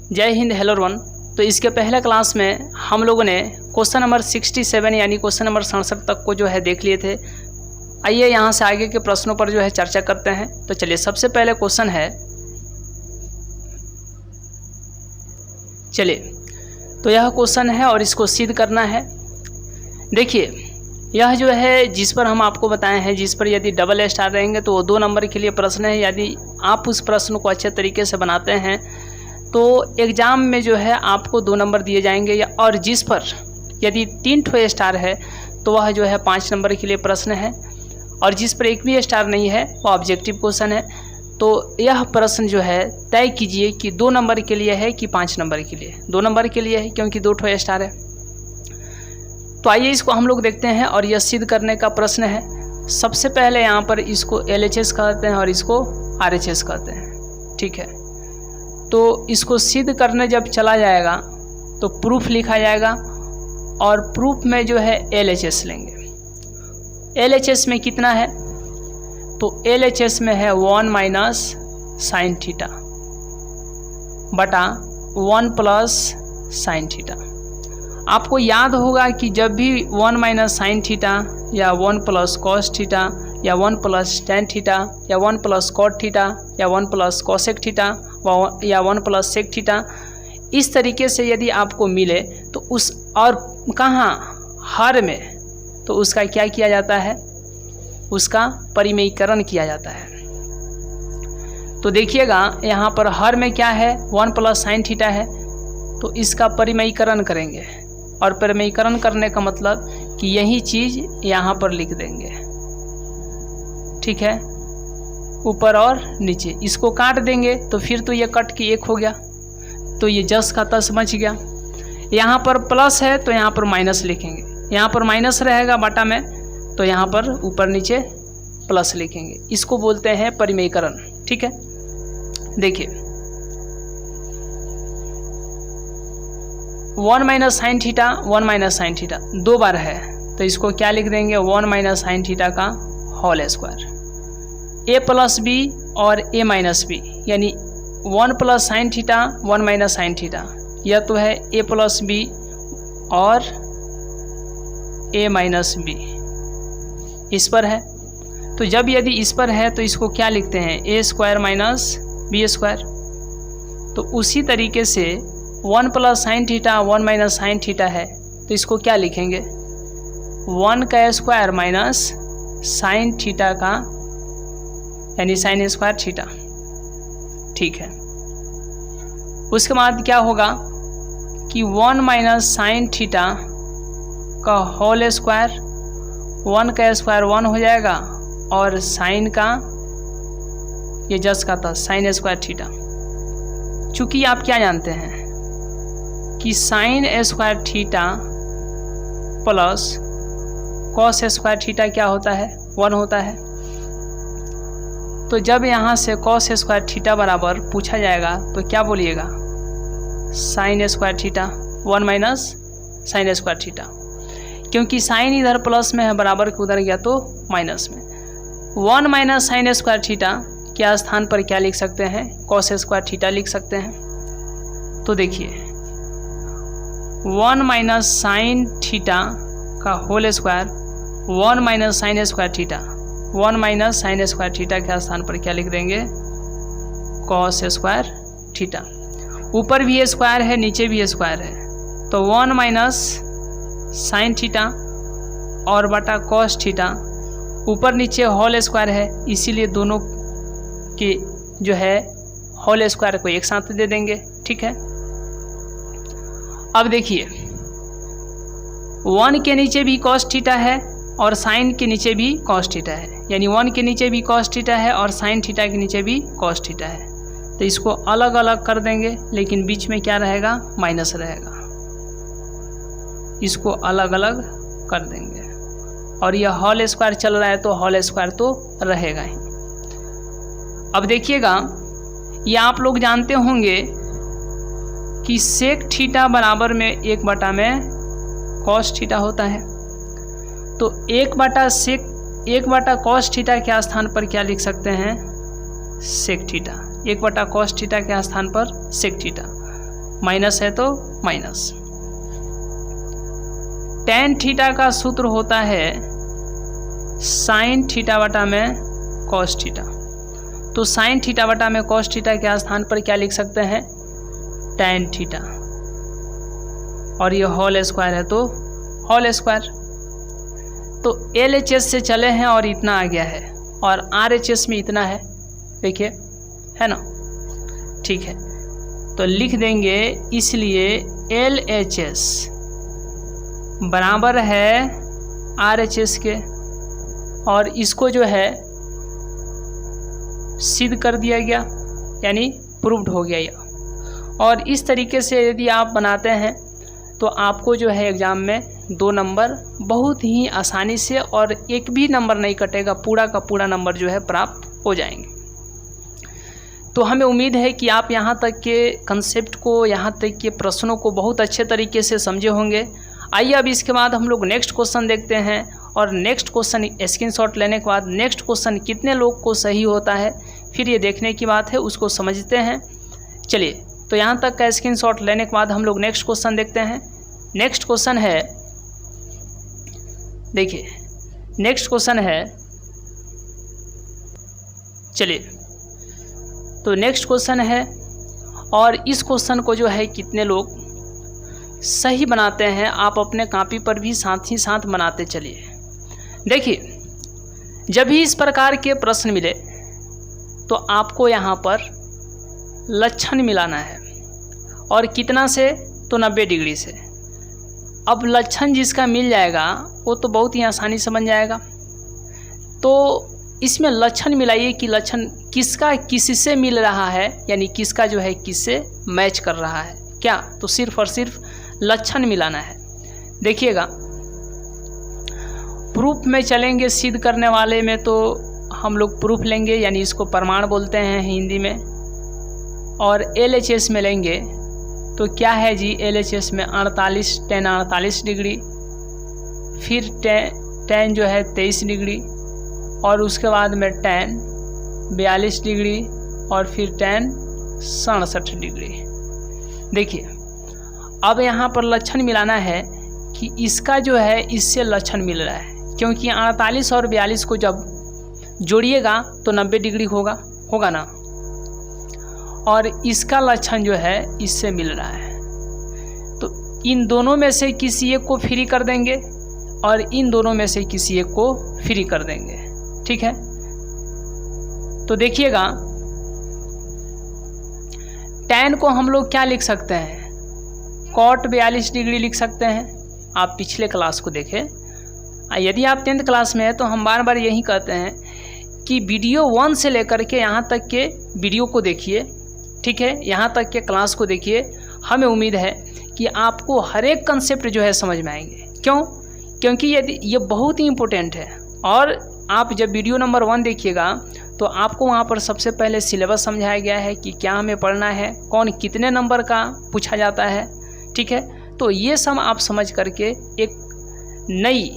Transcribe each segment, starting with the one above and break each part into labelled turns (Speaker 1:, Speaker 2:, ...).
Speaker 1: जय Hind, hello everyone. तो इसके पहले क्लास में हम लोगों ने क्वेश्चन नंबर 67 यानी क्वेश्चन नंबर 67 तक को जो है देख लिए थे। आइए यहाँ से आगे के प्रश्नों पर जो है चर्चा करते हैं। तो चलिए, सबसे पहले क्वेश्चन है, चलिए तो यह क्वेश्चन है और इसको सिद्ध करना है। देखिए, यह जो है जिस पर हम आपको बताए हैं, जिस पर यदि डबल स्टार रहेंगे तो वो 2 नंबर के लिए प्रश्न है। यदि आप उस प्रश्न को अच्छे तरीके से बनाते हैं तो एग्ज़ाम में जो है आपको 2 नंबर दिए जाएंगे, और जिस पर यदि 3 ठो स्टार है तो वह जो है 5 नंबर के लिए प्रश्न है, और जिस पर एक भी स्टार नहीं है वह ऑब्जेक्टिव क्वेश्चन है। तो यह प्रश्न जो है तय कीजिए कि 2 नंबर के लिए है कि 5 नंबर के लिए। 2 नंबर के लिए है क्योंकि 2 ठो स्टार है। तो आइए इसको हम लोग देखते हैं और यह सिद्ध करने का प्रश्न है। सबसे पहले यहाँ पर इसको LHS कहते हैं और इसको RHS कहते हैं, ठीक है। तो इसको सिद्ध करने जब चला जाएगा तो प्रूफ लिखा जाएगा, और प्रूफ में जो है LHS लेंगे। LHS में कितना है? तो LHS में है 1 माइनस साइन थीटा बटा 1 प्लस साइन थीटा। आपको याद होगा कि जब भी 1 माइनस साइन थीटा या 1 प्लस कॉस थीटा या 1 प्लस टेन थीटा या 1 प्लस कॉट थीटा या 1 प्लस कॉसेक थीटा या 1 प्लस सेक थीटा, इस तरीके से यदि आपको मिले तो उस और कहाँ हर में, तो उसका क्या किया जाता है? उसका परिमेयीकरण किया जाता है। तो देखिएगा यहाँ पर हर में क्या है? 1 प्लस साइन थीटा है, तो इसका परिमेयीकरण करेंगे, और परिमेयीकरण करने का मतलब कि यही चीज़ यहाँ पर लिख देंगे, ठीक है, ऊपर और नीचे। इसको काट देंगे तो फिर तो ये कट के 1 हो गया, तो ये जस का तस बच गया। यहाँ पर प्लस है तो यहाँ पर माइनस लिखेंगे, यहाँ पर माइनस रहेगा बटा में, तो यहाँ पर ऊपर नीचे प्लस लिखेंगे। इसको बोलते हैं परिमेयीकरण, ठीक है। देखिए 1 minus sine theta 1 minus sine theta 2 बार है, तो इसको क्या लिख देंगे? 1 माइनस साइन थीटा का whole square. a plus B और a माइनस बी, यानी 1 plus sine theta 1 minus sine theta, यह तो है a प्लस बी और a माइनस बी, इस पर है। तो जब यदि इस पर है तो इसको क्या लिखते हैं? a square minus B square. तो उसी तरीके से 1 plus sine theta 1 minus sine theta है, तो इसको क्या लिखेंगे? 1 का स्क्वायर माइनस साइन थीटा का, यानी साइन स्क्वायर थीटा, ठीक है। उसके बाद क्या होगा कि 1 माइनस साइन थीटा का होल स्क्वायर, 1 का स्क्वायर 1 हो जाएगा, और साइन का ये जस का था साइन स्क्वायर थीटा। चूँकि आप क्या जानते हैं कि sign square theta plus cos square theta क्या होता है? 1 होता है। तो जब यहाँ से कॉस स्क्वायर थीटा बराबर पूछा जाएगा तो क्या बोलिएगा? Sign square theta 1 minus sine square theta, क्योंकि साइन इधर प्लस में है, बराबर के उधर गया तो माइनस में। 1 माइनस साइन स्क्वायर थीटा के स्थान पर क्या लिख सकते हैं? कॉस स्क्वायर थीटा लिख सकते हैं। तो देखिए 1 माइनस साइन थीटा का whole square 1 minus sine square theta, 1 minus sine square theta के स्थान पर क्या लिख देंगे? Cos square theta. ऊपर भी स्क्वायर है, नीचे भी स्क्वायर है, तो 1 माइनस साइन थीटा और बटा कॉस थीटा, ऊपर नीचे होल स्क्वायर है, इसीलिए दोनों के जो है होल स्क्वायर को एक साथ दे देंगे, ठीक है। अब देखिए 1 के नीचे भी कॉस थीटा है और साइन के नीचे भी कॉस थीटा है, यानी 1 के नीचे भी कॉस थीटा है और साइन थीटा के नीचे भी कॉस थीटा है। तो इसको अलग अलग कर देंगे, लेकिन बीच में क्या रहेगा? माइनस रहेगा। इसको अलग अलग कर देंगे, और यह होल स्क्वायर चल रहा है तो होल स्क्वायर तो रहेगा ही। अब देखिएगा, ये आप लोग जानते होंगे कि सेक थीटा बराबर में 1 बटा में कॉस थीटा होता है। तो 1 बटा कॉस थीटा के स्थान पर क्या लिख सकते हैं? Sec theta. 1 बटा कॉस थीटा के स्थान पर सेक थीटा। माइनस है तो माइनस। tan थीटा का सूत्र होता है sin थीटा बटा में cos थीटा। तो sin थीटा बटा में cos थीटा के स्थान पर क्या लिख सकते हैं, tan थीटा, और ये होल स्क्वायर है तो होल स्क्वायर। तो LHS से चले हैं और इतना आ गया है, और RHS में इतना है, देखिए है ना, ठीक है। तो लिख देंगे, इसलिए LHS बराबर है RHS के, और इसको जो है सिद्ध कर दिया गया, यानी प्रूव्ड हो गया यह। और इस तरीके से यदि आप बनाते हैं तो आपको जो है एग्ज़ाम में 2 नंबर बहुत ही आसानी से, और एक भी नंबर नहीं कटेगा, पूरा का पूरा नंबर जो है प्राप्त हो जाएंगे। तो हमें उम्मीद है कि आप यहाँ तक के कंसेप्ट को, यहाँ तक के प्रश्नों को बहुत अच्छे तरीके से समझे होंगे। आइए अब इसके बाद हम लोग नेक्स्ट क्वेश्चन देखते हैं, और नेक्स्ट क्वेश्चन स्क्रीनशॉट लेने के बाद नेक्स्ट क्वेश्चन कितने लोग को सही होता है, फिर ये देखने की बात है, उसको समझते हैं। चलिए, तो यहाँ तक का स्क्रीनशॉट लेने के बाद हम लोग नेक्स्ट क्वेश्चन देखते हैं। नेक्स्ट क्वेश्चन है, देखिए नेक्स्ट क्वेश्चन है, चलिए तो नेक्स्ट क्वेश्चन है, और इस क्वेश्चन को जो है कितने लोग सही बनाते हैं, आप अपने कॉपी पर भी साथ ही साथ बनाते चलिए। देखिए, जब भी इस प्रकार के प्रश्न मिले तो आपको यहाँ पर लक्षण मिलाना है, और कितना से, तो 90 डिग्री से। अब लक्षण जिसका मिल जाएगा वो तो बहुत ही आसानी से बन जाएगा। तो इसमें लक्षण मिलाइए कि लक्षण किसका किससे मिल रहा है, यानी किसका जो है किससे मैच कर रहा है, क्या, तो सिर्फ और सिर्फ लक्षण मिलाना है। देखिएगा, प्रूफ में चलेंगे, सिद्ध करने वाले में तो हम लोग प्रूफ लेंगे, यानी इसको प्रमाण बोलते हैं हिंदी में। और LHS में लेंगे तो क्या है जी, LHS में 48 tan 48 डिग्री, फिर tan जो है 23 डिग्री, और उसके बाद में tan 42 डिग्री, और फिर tan 67 डिग्री। देखिए, अब यहाँ पर लक्षण मिलाना है कि इसका जो है इससे लक्षण मिल रहा है, क्योंकि 48 और 42 को जब जोड़िएगा तो 90 डिग्री होगा ना, और इसका लक्षण जो है इससे मिल रहा है। तो इन दोनों में से किसी एक को फ्री कर देंगे, और इन दोनों में से किसी एक को फ्री कर देंगे, ठीक है। तो देखिएगा, tan को हम लोग क्या लिख सकते हैं, cot 42 डिग्री लिख सकते हैं। आप पिछले क्लास को देखें, यदि आप 10th क्लास में हैं तो हम बार बार यही कहते हैं कि वीडियो 1 से लेकर के यहाँ तक के वीडियो को देखिए, ठीक है, यहाँ तक के क्लास को देखिए। हमें उम्मीद है कि आपको हर एक कंसेप्ट जो है समझ में आएंगे। क्यों? क्योंकि ये बहुत ही इम्पोर्टेंट है, और आप जब वीडियो नंबर 1 देखिएगा तो आपको वहाँ पर सबसे पहले सिलेबस समझाया गया है कि क्या हमें पढ़ना है, कौन कितने नंबर का पूछा जाता है, ठीक है। तो ये सब आप समझ करके एक नई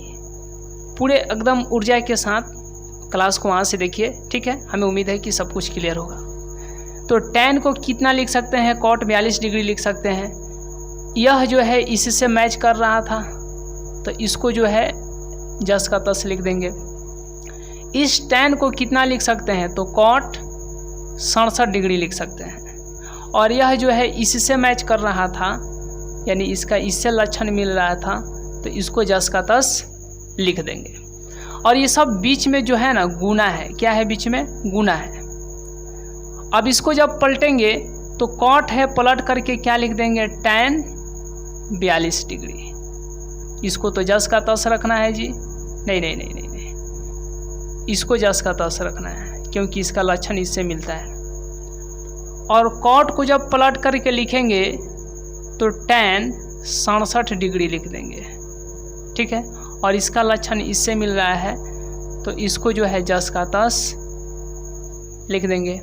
Speaker 1: पूरे एकदम ऊर्जा के साथ क्लास को वहाँ से देखिए, ठीक है। हमें उम्मीद है कि सब कुछ क्लियर होगा। तो tan को कितना लिख सकते हैं, cot 42 डिग्री लिख सकते हैं। यह जो है इससे मैच कर रहा था, तो इसको जो है जस का तस लिख देंगे। इस tan को कितना लिख सकते हैं, तो cot 67 डिग्री लिख सकते हैं। और यह जो है इससे मैच कर रहा था, यानी इसका इससे लक्षण मिल रहा था, तो इसको जस का तस लिख देंगे। और ये सब बीच में जो है ना गुना है, क्या है बीच में, गुना है। अब इसको जब पलटेंगे तो cot है, पलट करके क्या लिख देंगे, tan 42 डिग्री। इसको तो जस का तस रखना है जी, नहीं, इसको जस का तस रखना है, क्योंकि इसका लक्षण इससे मिलता है। और cot को जब पलट करके लिखेंगे तो tan 67 डिग्री लिख देंगे, ठीक है। और इसका लक्षण इससे मिल रहा है, तो इसको जो है जस का तस लिख देंगे।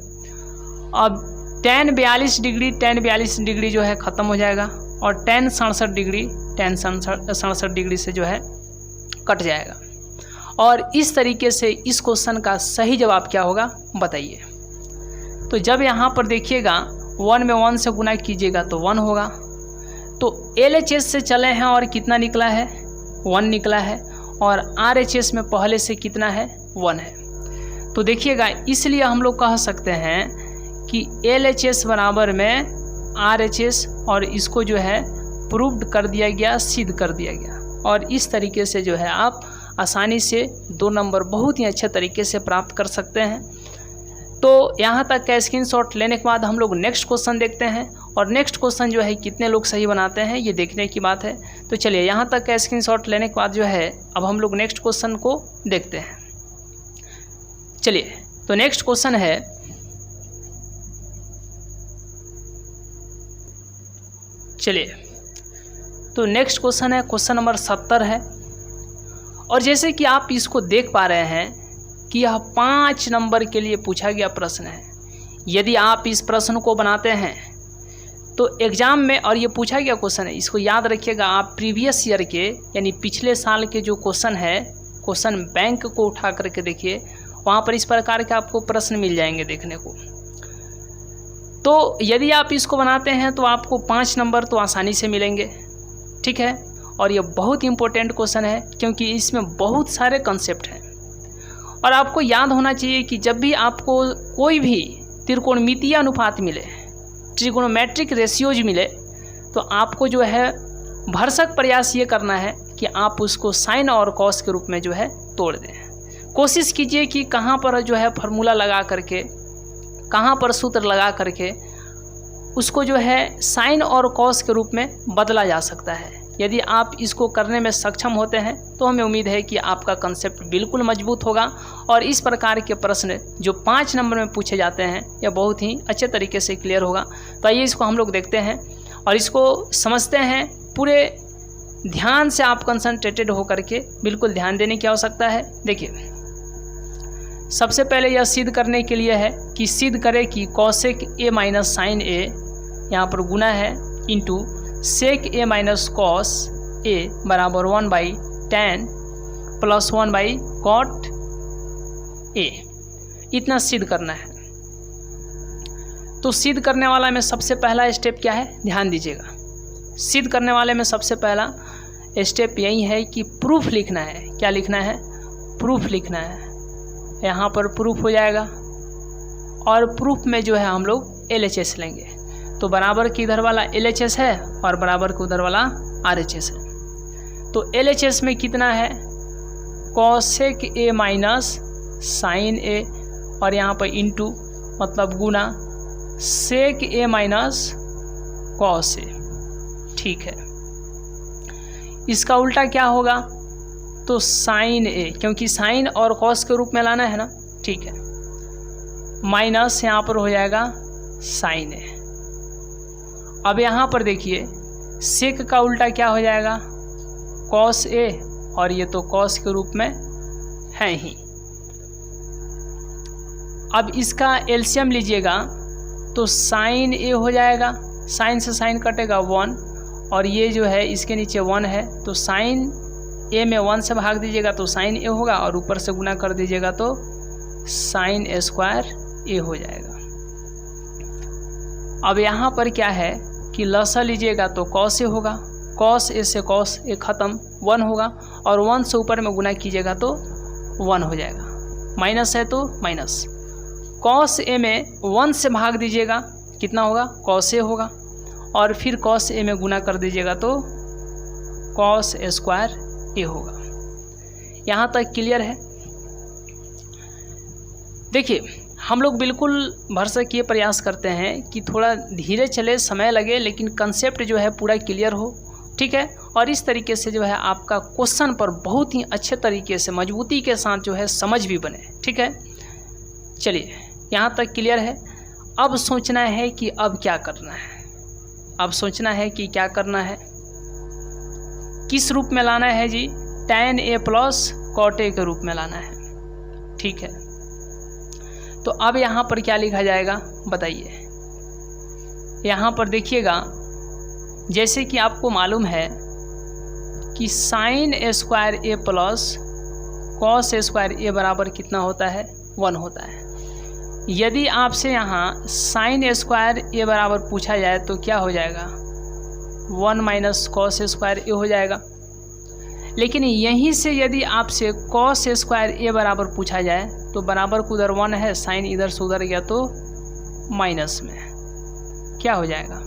Speaker 1: अब tan 42 डिग्री जो है ख़त्म हो जाएगा, और tan 67 डिग्री से जो है कट जाएगा। और इस तरीके से इस क्वेश्चन का सही जवाब क्या होगा बताइए। तो जब यहाँ पर देखिएगा 1 में 1 से गुना कीजिएगा तो 1 होगा। तो LHS से चले हैं और कितना निकला है, 1 निकला है, और RHS में पहले से कितना है, 1 है। तो देखिएगा, इसलिए हम लोग कह सकते हैं कि LHS बराबर में RHS, और इसको जो है प्रूव्ड कर दिया गया, सिद्ध कर दिया गया। और इस तरीके से जो है आप आसानी से 2 नंबर बहुत ही अच्छे तरीके से प्राप्त कर सकते हैं। तो यहाँ तक का स्क्रीनशॉट लेने के बाद हम लोग नेक्स्ट क्वेश्चन देखते हैं, और नेक्स्ट क्वेश्चन जो है कितने लोग सही बनाते हैं ये देखने की बात है। तो चलिए, यहाँ तक का स्क्रीनशॉट लेने के बाद जो है अब हम लोग नेक्स्ट क्वेश्चन को देखते हैं। चलिए, तो नेक्स्ट क्वेश्चन है, तो नेक्स्ट क्वेश्चन है, क्वेश्चन नंबर 70 है। और जैसे कि आप इसको देख पा रहे हैं कि यह 5 नंबर के लिए पूछा गया प्रश्न है। यदि आप इस प्रश्न को बनाते हैं तो एग्जाम में, और ये पूछा गया क्वेश्चन है, इसको याद रखिएगा, आप प्रीवियस ईयर के यानी पिछले साल के जो क्वेश्चन है, क्वेश्चन बैंक को उठा करके देखिए, वहाँ पर इस प्रकार के आपको प्रश्न मिल जाएंगे देखने को। तो यदि आप इसको बनाते हैं तो आपको 5 नंबर तो आसानी से मिलेंगे, ठीक है। और ये बहुत इंपॉर्टेंट क्वेश्चन है क्योंकि इसमें बहुत सारे कंसेप्ट हैं। और आपको याद होना चाहिए कि जब भी आपको कोई भी त्रिकोणमितीय अनुपात मिले, ट्रिगोनोमेट्रिक रेशियोज मिले, तो आपको जो है भरसक प्रयास ये करना है कि आप उसको साइन और कॉस के रूप में जो है तोड़ दें। कोशिश कीजिए कि कहाँ पर जो है फार्मूला लगा करके, कहाँ पर सूत्र लगा करके उसको जो है साइन और कॉस के रूप में बदला जा सकता है। यदि आप इसको करने में सक्षम होते हैं तो हमें उम्मीद है कि आपका कंसेप्ट बिल्कुल मजबूत होगा, और इस प्रकार के प्रश्न जो 5 नंबर में पूछे जाते हैं यह बहुत ही अच्छे तरीके से क्लियर होगा। तो आइए इसको हम लोग देखते हैं और इसको समझते हैं। पूरे ध्यान से आप कंसंट्रेटेड होकर के बिल्कुल ध्यान देने की आवश्यकता है। देखिए, सबसे पहले यह सिद्ध करने के लिए है कि सिद्ध करें कि कॉसेक ए माइनस साइन ए, यहाँ पर गुना है, into sec A minus cos A बराबर 1/tan प्लस 1/cot ए, इतना सिद्ध करना है। तो सिद्ध करने वाला में सबसे पहला स्टेप क्या है, ध्यान दीजिएगा। सिद्ध करने वाले में सबसे पहला स्टेप यही है कि प्रूफ लिखना है। क्या लिखना है, प्रूफ लिखना है। यहाँ पर प्रूफ हो जाएगा, और प्रूफ में जो है हम लोग LHS लेंगे। तो बराबर के इधर वाला LHS है और बराबर के उधर वाला RHS है। तो LHS में कितना है, कॉसेक ए माइनस साइन ए, और यहाँ पर इंटू मतलब गुना सेक ए माइनस कॉस ए, ठीक है। इसका उल्टा क्या होगा, तो साइन ए, क्योंकि साइन और कॉस के रूप में लाना है ना, ठीक है। माइनस यहाँ पर हो जाएगा साइन ए। अब यहाँ पर देखिए, सेक का उल्टा क्या हो जाएगा, कॉस ए, और ये तो कॉस के रूप में है ही। अब इसका एलसीएम लीजिएगा तो साइन ए हो जाएगा, साइन से साइन कटेगा 1, और ये जो है इसके नीचे 1 है, तो साइन ए में 1 से भाग दीजिएगा तो साइन ए होगा, और ऊपर से गुना कर दीजिएगा तो साइन ए स्क्वायर ए हो जाएगा। अब यहाँ पर क्या है कि लसा लीजिएगा तो कॉस ए होगा, कॉस ए से कॉस ए खत्म, 1 होगा, और 1 से ऊपर में गुना कीजिएगा तो 1 हो जाएगा। माइनस है तो माइनस, कॉस ए में 1 से भाग दीजिएगा, कितना होगा, कॉस ए होगा, और फिर कॉस ए में गुना कर दीजिएगा तो कॉस ए स्क्वायर ए होगा। यहाँ तक क्लियर है। देखिए, हम लोग बिल्कुल भरसक ये प्रयास करते हैं कि थोड़ा धीरे चले, समय लगे, लेकिन कंसेप्ट जो है पूरा क्लियर हो, ठीक है। और इस तरीके से जो है आपका क्वेश्चन पर बहुत ही अच्छे तरीके से मजबूती के साथ जो है समझ भी बने, ठीक है। चलिए, यहाँ तक क्लियर है। अब सोचना है कि अब क्या करना है, अब सोचना है कि क्या करना है, किस रूप में लाना है जी, tan a plus cot a के रूप में लाना है, ठीक है। तो अब यहाँ पर क्या लिखा जाएगा बताइए। यहाँ पर देखिएगा, जैसे कि आपको मालूम है कि sign A square A plus cos A square ए बराबर कितना होता है, 1 होता है। यदि आपसे यहाँ साइन स्क्वायर ए बराबर पूछा जाए तो क्या हो जाएगा, 1 माइनस कॉस स्क्वायर ए हो जाएगा। लेकिन यहीं से यदि आपसे कॉस स्क्वायर ए बराबर पूछा जाए तो बराबर को उधर 1 है, साइन इधर से उधर गया तो माइनस में क्या हो जाएगा,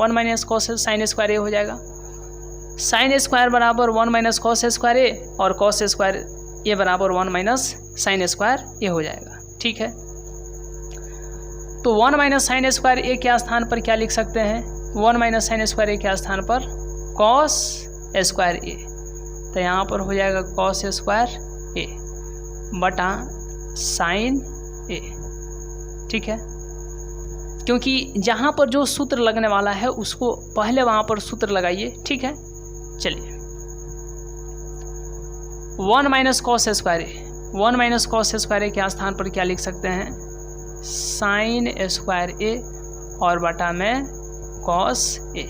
Speaker 1: 1 माइनस कॉस साइन स्क्वायर ए हो जाएगा। साइन स्क्वायर बराबर 1 माइनस कॉस स्क्वायर ए और कॉस स्क्वायर ए बराबर 1 माइनस साइन स्क्वायर ए हो जाएगा। ठीक है, तो 1 माइनस साइन स्क्वायर ए के स्थान पर क्या लिख सकते हैं, 1 माइनस साइन स्क्वायर ए के स्थान पर कॉस स्क्वायर ए, तो यहाँ पर हो जाएगा कॉस स्क्वायर ए बटा साइन ए। ठीक है, क्योंकि जहाँ पर जो सूत्र लगने वाला है उसको पहले वहाँ पर सूत्र लगाइए। ठीक है, चलिए 1 माइनस कॉस स्क्वायर ए, 1 माइनस कॉस स्क्वायर ए के स्थान पर क्या लिख सकते हैं, साइन स्क्वायर ए और बटा में कॉस ए।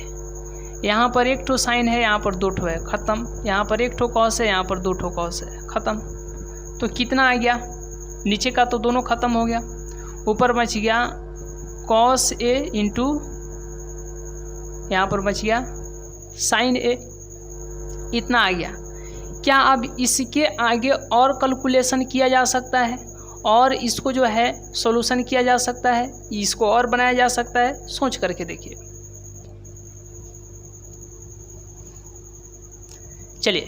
Speaker 1: यहाँ पर एक ठो साइन है, यहाँ पर 2 ठो है, ख़त्म। यहाँ पर एक ठो कॉस है, यहाँ पर 2 ठो कॉस है, ख़त्म। तो कितना आ गया, नीचे का तो दोनों ख़त्म हो गया, ऊपर बच गया कॉस ए इंटू यहाँ पर बच गया साइन ए, इतना आ गया। क्या अब इसके आगे और कैलकुलेशन किया जा सकता है और इसको जो है सॉल्यूशन किया जा सकता है, इसको और बनाया जा सकता है, सोच करके देखिए। चलिए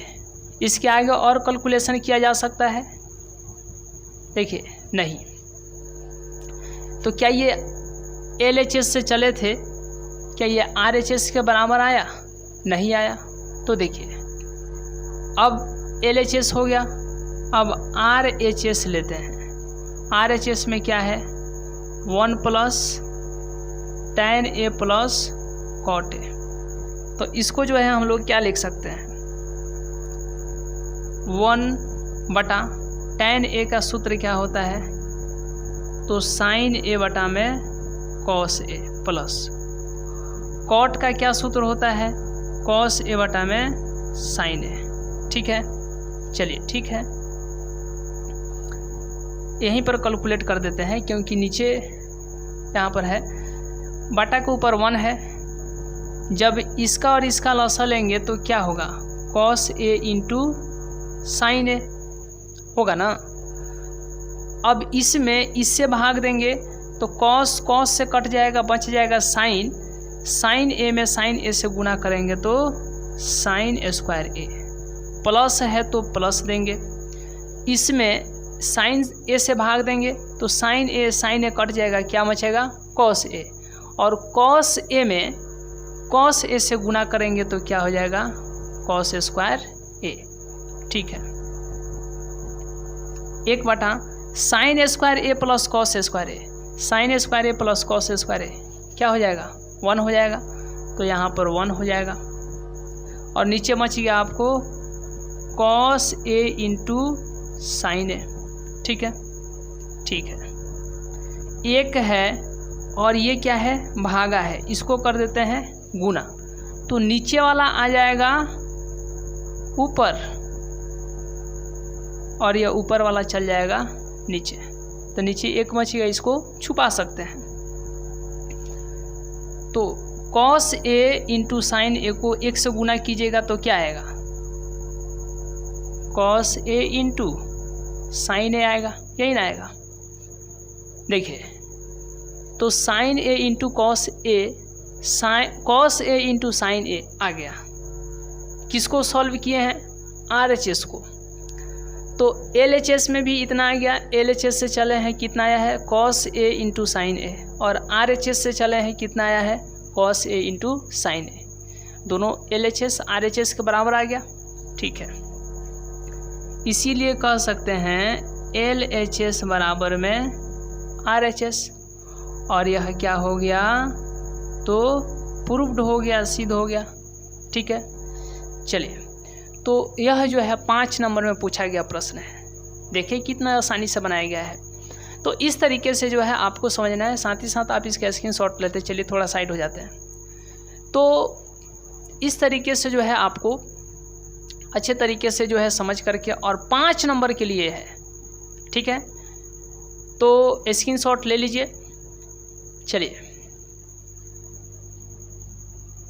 Speaker 1: इसके आगे और कैलकुलेशन किया जा सकता है, देखिए नहीं। तो क्या ये LHS से चले थे, क्या ये RHS के बराबर आया, नहीं आया। तो देखिए अब LHS हो गया, अब RHS लेते हैं। RHS में क्या है, 1 plus tan A plus cot A। तो इसको जो है हम लोग क्या लिख सकते हैं, 1 बटा tan A का सूत्र क्या होता है, तो साइन A बटा में कॉस A प्लस कॉट का क्या सूत्र होता है, कॉस A बटा में साइन A। ठीक है, चलिए ठीक है, यहीं पर कैलकुलेट कर देते हैं क्योंकि नीचे यहाँ पर है, बटा के ऊपर 1 है। जब इसका और इसका लसा लेंगे तो क्या होगा, cos A into sine A होगा ना। अब इसमें इससे भाग देंगे तो कॉस कॉस से कट जाएगा, बच जाएगा साइन, साइन A में साइन A से गुना करेंगे तो साइन स्क्वायर A, प्लस है तो प्लस देंगे, इसमें साइन A से भाग देंगे तो साइन A कट जाएगा, क्या बचेगा, कॉस A, और कॉस A में कॉस A से गुना करेंगे तो क्या हो जाएगा, कॉस स्क्वायर A। ठीक है, 1 बटा sine square A plus cos square A, sine square A plus cos square A क्या हो जाएगा, 1 हो जाएगा। तो यहाँ पर 1 हो जाएगा और नीचे बच गया आपको cos A into sine A। ठीक है, ठीक है, एक है और ये क्या है, भागा है, इसको कर देते हैं गुना, तो नीचे वाला आ जाएगा ऊपर और ये ऊपर वाला चल जाएगा नीचे, तो नीचे 1 बचेगा, इसको छुपा सकते हैं। तो cos A into sine A को 1 से गुना कीजिएगा तो क्या आएगा, cos A into sine A आएगा, यही ना आएगा। देखिए तो sine A into cos A, cos A into sine A आ गया। किसको सॉल्व किए हैं, RHS को। तो LHS में भी इतना आ गया, LHS से चले हैं कितना आया है, cos A into sine A, और RHS से चले हैं कितना आया है, cos A into sine A। दोनों LHS RHS के बराबर आ गया। ठीक है, इसीलिए कह सकते हैं LHS बराबर में RHS, और यह क्या हो गया, तो प्रूव्ड हो गया, सिद्ध हो गया। ठीक है, चलिए तो यह जो है 5 नंबर में पूछा गया प्रश्न है, देखिए कितना आसानी से बनाया गया है। तो इस तरीके से जो है आपको समझना है, साथ ही साथ आप इसका स्क्रीनशॉट लेते। चलिए थोड़ा साइड हो जाते हैं। तो इस तरीके से जो है आपको अच्छे तरीके से जो है समझ करके, और 5 नंबर के लिए है, ठीक है, तो स्क्रीनशॉट ले लीजिए। चलिए,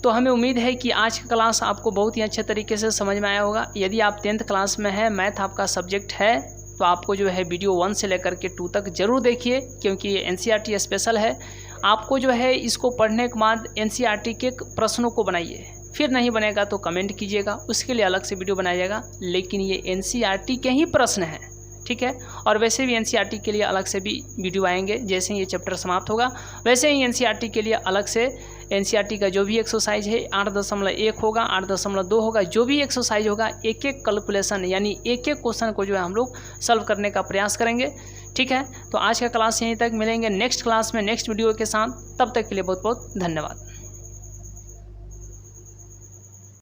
Speaker 1: तो हमें उम्मीद है कि आज का क्लास आपको बहुत ही अच्छे तरीके से समझ में आया होगा। यदि आप 10th क्लास में हैं, मैथ आपका सब्जेक्ट है, तो आपको जो है वीडियो 1 से लेकर के 2 तक जरूर देखिए, क्योंकि ये NCERT स्पेशल है। आपको जो है इसको पढ़ने के बाद NCERT के प्रश्नों को बनाइए, फिर नहीं बनेगा तो कमेंट कीजिएगा, उसके लिए अलग से वीडियो बनाया जाएगा। लेकिन ये NCERT के ही प्रश्न हैं, ठीक है। और वैसे भी NCERT के लिए अलग से भी वीडियो आएंगे, जैसे ही ये चैप्टर समाप्त होगा वैसे ही NCERT के लिए अलग से NCERT का जो भी एक्सरसाइज है 8.1 होगा, 8.2 होगा, जो भी एक्सरसाइज होगा एक एक कैलकुलेशन यानी एक एक क्वेश्चन को जो है हम लोग सॉल्व करने का प्रयास करेंगे, ठीक है। तो आज का क्लास यहीं तक, मिलेंगे नेक्स्ट क्लास में नेक्स्ट वीडियो के साथ। तब तक के लिए बहुत बहुत धन्यवाद।